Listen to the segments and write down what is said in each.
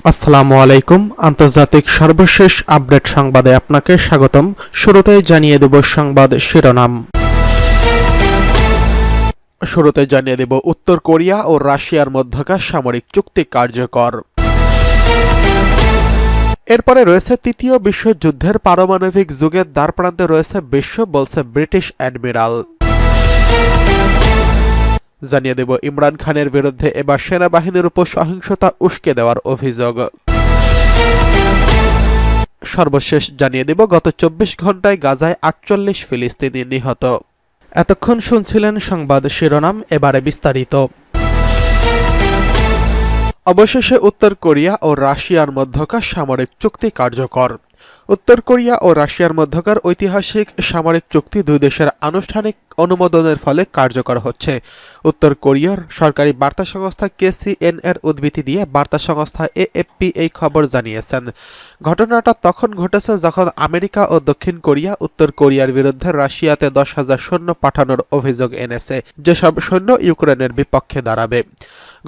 আসসালামু আলাইকুম। আন্তর্জাতিক সর্বশেষ আপডেট সংবাদে আপনাকে স্বাগতম। শুরুতেই জানিয়ে দেব সংবাদ শিরোনাম। উত্তর কোরিয়া ও রাশিয়ার মধ্যকার সামরিক চুক্তি কার্যকর। এরপরে রয়েছে তৃতীয় বিশ্বযুদ্ধের পারমাণবিক যুগের দ্বারপ্রান্তে রয়েছে বিশ্ব, বলছে ব্রিটিশ অ্যাডমিরাল। জানিয়ে দেব ইমরান খানের বিরুদ্ধে এবার সেনাবাহিনীর উপর সহিংসতা উস্কে দেওয়ার অভিযোগ। সর্বশেষ জানিয়ে দেব গত 24 ঘন্টায় গাজায় 48 ফিলিস্তিনি নিহত। এতক্ষণ শুনছিলেন সংবাদ শিরোনাম, এবারে বিস্তারিত। অবশেষে উত্তর কোরিয়া ও রাশিয়ার মধ্যকার সামরিক চুক্তি কার্যকর। উত্তর কোরিয়া ও রাশিয়ার মধ্যকার ঐতিহাসিক সামরিক চুক্তি দুই দেশের আনুষ্ঠানিক অনুমোদনের ফলে কার্যকর হচ্ছে। উত্তর কোরিয়ার সরকারি বার্তা সংস্থা KCNA-র উদ্ধৃতি দিয়ে বার্তা সংস্থা AFP এই খবর জানিয়েছেন। ঘটনাটা তখন ঘটেছে যখন আমেরিকা ও দক্ষিণ কোরিয়া উত্তর কোরিয়ার বিরুদ্ধে রাশিয়াতে 10,000 সৈন্য পাঠানোর অভিযোগ এনেছে, যেসব সৈন্য ইউক্রেনের বিপক্ষে দাঁড়াবে।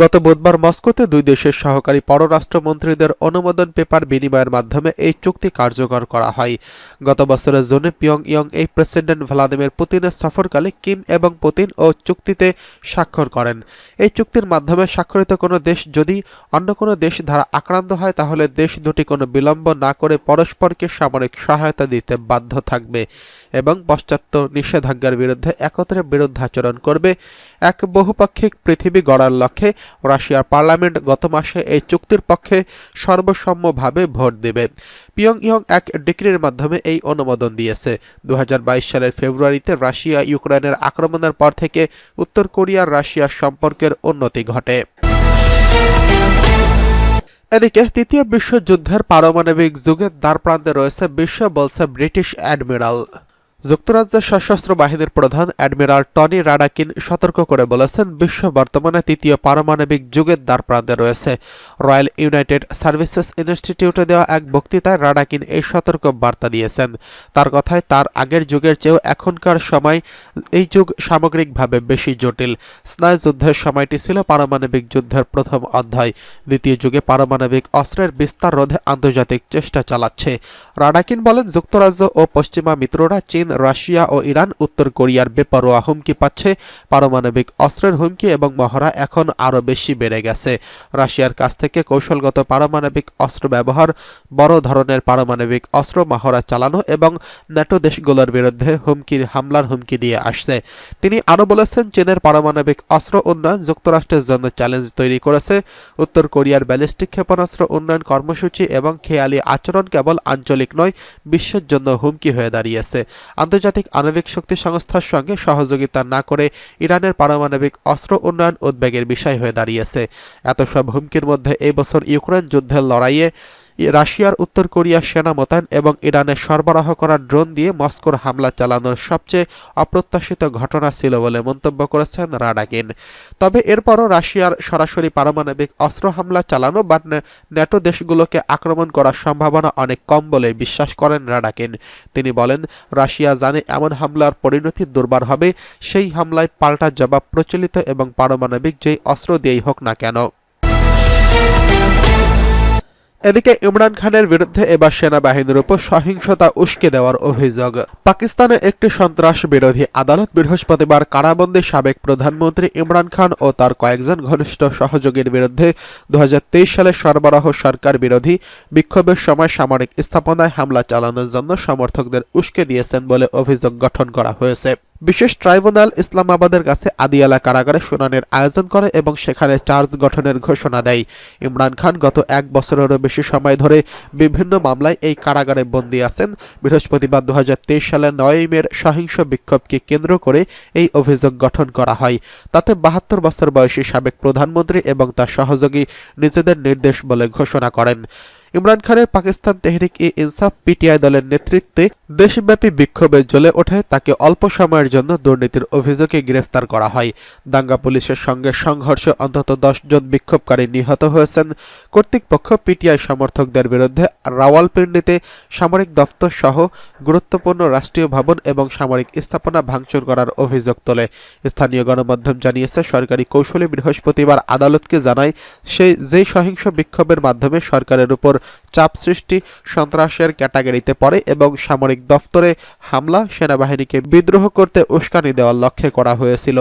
গত বুধবার মস্কোতে দুই দেশের সহকারী পররাষ্ট্রমন্ত্রীদের অনুমোদন পেপার বিনিময়ের মাধ্যমে এই চুক্তি কার্যকর করা হয়। গত বছরের জুনে পিয়ংইয়ং এই প্রেসিডেন্ট ভ্লাদিমির পুতিনের সফরকালে কিম এবং পুতিন ও চুক্তিতে স্বাক্ষর করেন। এই চুক্তির মাধ্যমে স্বাক্ষরিত কোনো দেশ যদি অন্য কোনো দেশ দ্বারা আক্রান্ত হয়, তাহলে দেশ দুটি কোনো বিলম্ব না করে পরস্পরকে সামরিক সহায়তা দিতে বাধ্য থাকবে এবং পাশ্চাত্য নিষেধাজ্ঞার বিরুদ্ধে একত্রে বিরুদ্ধাচরণ করবে। এক বহুপাক্ষিক পৃথিবী গড়ার লক্ষ্যে রাশিয়ার পার্লামেন্ট গত মাসে এই চুক্তির পক্ষে সর্বসম্মতভাবে ভোট দেবে। পিয়ংইয়ং এক ডিক্রির মাধ্যমে এই অনুমোদন দিয়েছে। 2022 সালের ফেব্রুয়ারিতে রাশিয়া ইউক্রেনের আক্রমণের পর থেকে উত্তর কোরিয়ার রাশিয়ার সম্পর্কের উন্নতি ঘটে। এদিকে তৃতীয় বিশ্বযুদ্ধের পারমাণবিক যুগের দ্বারপ্রান্তে রয়েছে বিশ্ব, বলছে ব্রিটিশ অ্যাডমিরাল। যুক্তরাজ্যের সশস্ত্র বাহিনীর প্রধান অ্যাডমিরাল টনি রাডাকিন সতর্ক করে বলেছেন, বিশ্ব বর্তমানে তৃতীয় পারমাণবিক যুগের দ্বারপ্রান্তে রয়েছে। রয়্যাল ইউনাইটেড সার্ভিসেস ইনস্টিটিউটে দেওয়া এক বক্তৃতায় রাডাকিন এই সতর্ক বার্তা দিয়েছেন। তার কথায় তার আগের যুগের চেয়েও এখনকার সময় এই যুগ সামগ্রিকভাবে বেশি জটিল। স্নায়ুযুদ্ধের সময়টি ছিল পারমাণবিক যুদ্ধের প্রথম অধ্যায়। দ্বিতীয় যুগে পারমাণবিক অস্ত্রের বিস্তার রোধে আন্তর্জাতিক চেষ্টা চালাচ্ছে। রাডাকিন বলেন, যুক্তরাজ্য ও পশ্চিমা মিত্ররা চীন, রাশিয়া ও ইরান উত্তর কোরিয়ার বেপরোয়া হুমকি পাচ্ছে। পারমাণবিক অস্ত্রের হুমকি এবং মহড়া এখন আরও বেশি বেড়ে গেছে। রাশিয়ার কাছ থেকে কৌশলগত পারমাণবিক অস্ত্র ব্যবহার, বড় ধরনের পারমাণবিক অস্ত্র মহড়া চালানো এবং ন্যাটো দেশগুলোর বিরুদ্ধে হামলার হুমকি দিয়ে আসছে। তিনি আরও বলেছেন, চীনের পারমাণবিক অস্ত্র উন্নয়ন যুক্তরাষ্ট্রের জন্য চ্যালেঞ্জ তৈরি করেছে। উত্তর কোরিয়ার ব্যালিস্টিক ক্ষেপণাস্ত্র উন্নয়ন কর্মসূচি এবং খেয়ালি আচরণ কেবল আঞ্চলিক নয়, বিশ্বের জন্য হুমকি হয়ে দাঁড়িয়েছে। আন্তর্জাতিক আণবিক শক্তি সংস্থার সঙ্গে সহযোগিতা না করে ইরানের পারমাণবিক অস্ত্র উন্নয়ন উদ্বেগের বিষয় হয়ে দাঁড়িয়েছে। এত সব হুমকির মধ্যে এই বছর ইউক্রেন যুদ্ধের লড়াইয়ে রাশিয়ার উত্তর কোরিয়া সেনা মোতায়েন এবং ইরানের সরবরাহ করা ড্রোন দিয়ে মস্কোর হামলা চালানোর সবচেয়ে অপ্রত্যাশিত ঘটনা ছিল বলে মন্তব্য করেছেন রাডাকিন। তবে এরপরও রাশিয়ার সরাসরি পারমাণবিক অস্ত্র হামলা চালানো বা ন্যাটো দেশগুলোকে আক্রমণ করার সম্ভাবনা অনেক কম বলে বিশ্বাস করেন রাডাকিন। তিনি বলেন, রাশিয়া জানে এমন হামলার পরিণতি দুর্বার হবে। সেই হামলায় পাল্টা জবাব প্রচলিত এবং পারমাণবিক যেই অস্ত্র দিয়েই হোক না কেন। এদিকে ইমরান খানের বিরুদ্ধে এবার সেনাবাহিনীর উপর সহিংসতা উস্কে দেওয়ার অভিযোগ। পাকিস্তানে একটি সন্ত্রাস বিরোধী আদালত বৃহস্পতিবার কারাবন্দী সাবেক প্রধানমন্ত্রী ইমরান খান ও তার কয়েকজন ঘনিষ্ঠ সহযোগীর বিরুদ্ধে 2023 সালে সরবরাহ সরকার বিরোধী বিক্ষোভের সময় সামরিক স্থাপনায় হামলা চালানোর জন্য সমর্থকদের উস্কে দিয়েছেন বলে অভিযোগ গঠন করা হয়েছে। বিশেষ ট্রাইব্যুনাল ইসলামাবাদের কাছে আদিয়ালা কারাগারে শুনানির আয়োজন করে এবং সেখানে চার্জ গঠনের ঘোষণা দেয়। ইমরান খান গত 1 বছরেরও বেশি সময় ধরে বিভিন্ন মামলায় এই কারাগারে বন্দী আছেন। বৃহস্পতিবার 2023 সালের 9 মের সহিংস বিক্ষোভকে কেন্দ্র করে এই অভিযোগ গঠন করা হয়। তাতে 72 বছর বয়সী সাবেক প্রধানমন্ত্রী এবং তার সহযোগী নিজেদের নির্দেশ বলে ঘোষণা করেন। ইমরান খানের পাকিস্তান তেহরিক ই ইনসাফ পিটিআই দলের নেতৃত্বে দেশব্যাপী বিক্ষোভে জ্বলে ওঠে তাকে অল্প সময়ের জন্য দুর্নীতির অভিযোগে গ্রেফতার করা হয়। দাঙ্গা পুলিশের সঙ্গে সংঘর্ষে অন্তত 10 জন বিক্ষোভকারী নিহত হয়েছেন। কর্তৃপক্ষ পিটিআই সমর্থকদের বিরুদ্ধে রাওয়ালপিন্ডিতে সামরিক দফতর সহ গুরুত্বপূর্ণ রাষ্ট্রীয় ভবন এবং সামরিক স্থাপনা ভাঙচুর করার অভিযোগ তোলে। স্থানীয় গণমাধ্যম জানিয়েছে, সরকারি কৌঁসুলি বৃহস্পতিবার আদালতকে জানায় যেই সহিংস বিক্ষোভের মাধ্যমে সরকারের উপর চাপ সৃষ্টি সন্ত্রাসের ক্যাটাগরিতে পড়ে এবং সামরিক দফতরে হামলা সেনাবাহিনীকে বিদ্রোহ করতে উস্কানি দেওয়ার লক্ষ্যে করা হয়েছিল।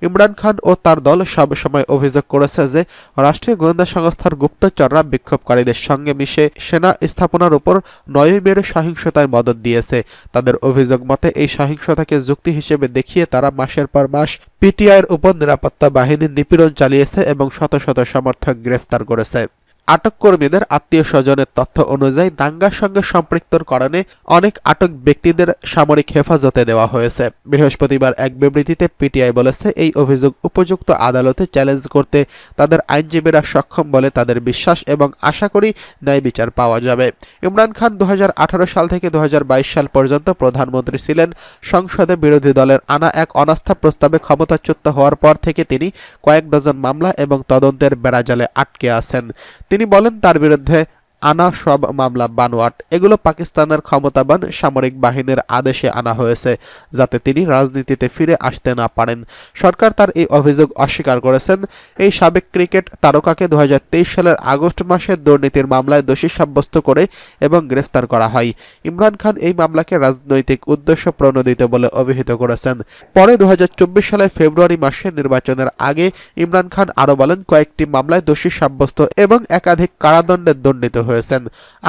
ইমরান খান ও তার দল সব সময় অভিযোগ করেছে যে রাষ্ট্রীয় গোয়েন্দা সংস্থার গুপ্তচররা বিক্ষোভকারীদের সঙ্গে মিশে সেনা স্থাপনার উপর 9 মের সহিংসতায় মদদ দিয়েছে। তাদের অভিযোগ মতে এই সহিংসতাকে যুক্তি হিসেবে দেখিয়ে তারা মাসের পর মাস পিটিআইয়ের উপর নিরাপত্তা বাহিনীর নিপীড়ন চালিয়েছে এবং শত শত সমর্থক গ্রেফতার করেছে। আটক কর্মীদের আত্মীয় স্বজনের তথ্য অনুযায়ী দাঙ্গার সঙ্গে সম্পৃক্তর কারণে অনেক আটক ব্যক্তিদের সামরিক হেফাজতে দেওয়া হয়েছে। বৃহস্পতিবার এক বিবৃতিতে পিটিআই বলেছে, এই অভিযোগ উপযুক্ত আদালতে চ্যালেঞ্জ করতে তাদের আইনজীবীরা সক্ষম বলে তাদের বিশ্বাস এবং আশা করি ন্যায় বিচার পাওয়া যাবে। ইমরান খান 2018 সাল থেকে 2022 সাল পর্যন্ত প্রধানমন্ত্রী ছিলেন। সংসদে বিরোধী দলের আনা এক অনাস্থা প্রস্তাবে ক্ষমতাচ্যুত হওয়ার পর থেকে তিনি কয়েক ডজন মামলা এবং তদন্তের বেড়াজালে আটকে আছেন। তিনি বলেন, তার বিরুদ্ধে আনা সব মামলা বানোয়াট। এগুলো পাকিস্তানের ক্ষমতাবান সামরিক বাহিনীর আদেশে আনা হয়েছে যাতে তিনি রাজনীতিতে ফিরে আসতে না পারেন। সরকার তার এই অভিযোগ অস্বীকার করেছেন। এই সাবেক ক্রিকেট তারকাকে 2023 সালের আগস্ট মাসে দুর্নীতির মামলায় দোষী সাব্যস্ত করে এবং গ্রেফতার করা হয়। ইমরান খান এই মামলাকে রাজনৈতিক উদ্দেশ্য প্রণোদিত বলে অভিহিত করেছেন। পরে 2024 সালের ফেব্রুয়ারি মাসে নির্বাচনের আগে ইমরান খান আরও বলেন, কয়েকটি মামলায় দোষী সাব্যস্ত এবং একাধিক কারাদণ্ডে দণ্ডিত হয়েছেন।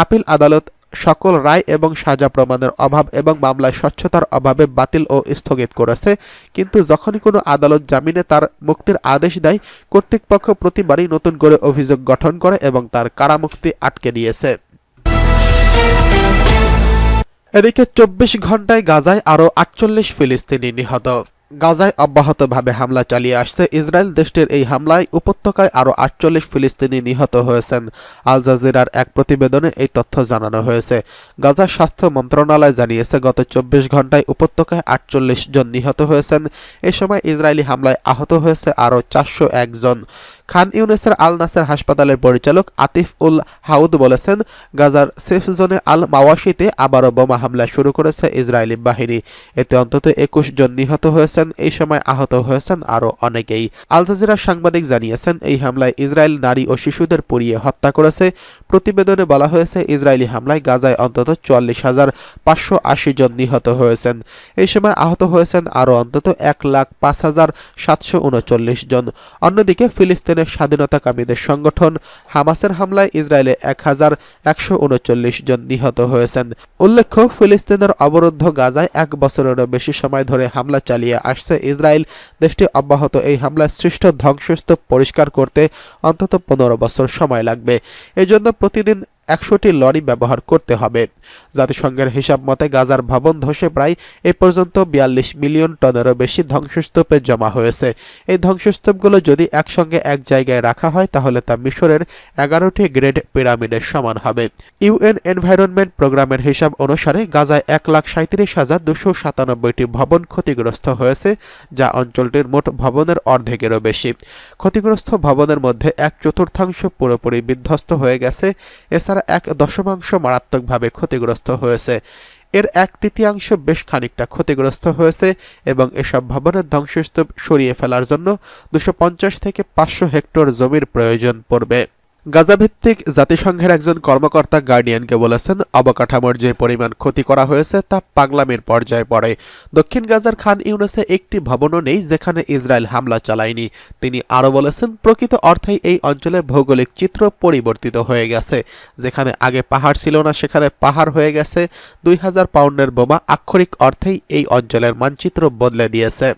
আপিল আদালত সকল রায় এবং সাজা প্রমাণের অভাব এবং মামলায় স্বচ্ছতার অভাবে বাতিল ও স্থগিত করেছে, কিন্তু যখনই কোনো আদালত জামিনে তার মুক্তির আদেশ দেয়, কর্তৃপক্ষ প্রতিবারই নতুন করে অভিযোগ গঠন করে এবং তার কারামুক্তি আটকে দিয়েছে। এদিকে 24 ঘন্টায় গাজায় আরও 48 ফিলিস্তিনি নিহত। গাজায় অব্যাহতভাবে হামলা চালিয়ে আসছে ইসরায়েল। দেশটির এই হামলায় উপত্যকায় আরও 48 ফিলিস্তিনি নিহত হয়েছেন। আল জাজিরার এক প্রতিবেদনে এই তথ্য জানানো হয়েছে। গাজার স্বাস্থ্য মন্ত্রণালয় জানিয়েছে, গত 24 ঘন্টায় উপত্যকায় 48 জন নিহত হয়েছেন। এ সময় ইসরায়েলি হামলায় আহত হয়েছে আরও 401 জন। খান ইউনিসের আল নাসের হাসপাতালের পরিচালক আতিফ উল হাউদ বলেছেন, গাজার সেফ জোনে আল মাওয়াশিতে আবারও বোমা হামলা শুরু করেছে ইসরায়েলি বাহিনী। এতে অন্তত 21 জন নিহত হয়েছেন। এই সময় আহত হয়েছেন আরও অনেকেই। আল জাজিরার সাংবাদিক জানিয়েছেন, এই হামলায় ইসরায়েল নারী ও শিশুদের পুড়িয়ে হত্যা করেছে। প্রতিবেদনে বলা হয়েছে, ইসরায়েলি হামলায় গাজায় অন্তত 44,580 জন নিহত হয়েছেন। এই সময় আহত হয়েছেন আরও অন্তত 1,05,739 জন। অন্যদিকে ফিলিস্তিনের স্বাধীনতাকামীদের সংগঠন হামাসের হামলায় ইসরায়েলে 1,139 জন নিহত হয়েছেন। উল্লেখ্য, ফিলিস্তিনের অবরুদ্ধ গাজায় 1 বছরেরও বেশি সময় ধরে হামলা চালিয়ে আসছে ইসরায়েল। দেশটি অব্যাহত এই হামলায় সৃষ্ট ধ্বংসস্তূপ পরিষ্কার করতে অন্তত 15 বছর সময় লাগবে। এজন্য প্রতিদিন 100টি লরি ব্যবহার করতে হবে। জাতিসংঘের হিসাব মতে গাজার ভবন ধসে প্রায় এ পর্যন্ত 42 মিলিয়ন টনেরও বেশি ধ্বংসস্তূপে জমা হয়েছে। এই ধ্বংসস্তূপগুলো যদি একসঙ্গে এক জায়গায় রাখা হয় তাহলে তা মিশরের 11টি গ্রেট পিরামিডের সমান হবে। ইউএন এনভায়রনমেন্ট প্রোগ্রামের হিসাব অনুসারে গাজায় 1,37,297টি ভবন ক্ষতিগ্রস্ত হয়েছে, যা অঞ্চলটির মোট ভবনের অর্ধেকেরও বেশি। ক্ষতিগ্রস্ত ভবনের মধ্যে 1/4 পুরোপুরি বিধ্বস্ত হয়ে গেছে। এছাড়া 1/10 মারাত্মকভাবে ক্ষতিগ্রস্ত হয়েছে। এর 1/3 বেশ খানিকটা ক্ষতিগ্রস্ত হয়েছে এবং এসব ভবনের ধ্বংসস্তূপ সরিয়ে ফেলার জন্য 250 থেকে 500 হেক্টর জমির প্রয়োজন পড়বে। গাজাভিত্তিক জাতিসংঘের একজন কর্মকর্তা গার্ডিয়ানকে বলেছেন, অবকাঠামোর যে পরিমাণ ক্ষতি করা হয়েছে তা পাগলামির পর্যায়ে পড়ে। দক্ষিণ গাজার খান ইউনিসে একটি ভবনও নেই যেখানে ইসরায়েল হামলা চালায়নি। তিনি আরও বলেছেন, প্রকৃত অর্থেই এই অঞ্চলের ভৌগোলিক চিত্র পরিবর্তিত হয়ে গেছে। যেখানে আগে পাহাড় ছিল না সেখানে পাহাড় হয়ে গেছে। 2000 পাউন্ডের বোমা আক্ষরিক অর্থেই এই অঞ্চলের মানচিত্র বদলে দিয়েছে।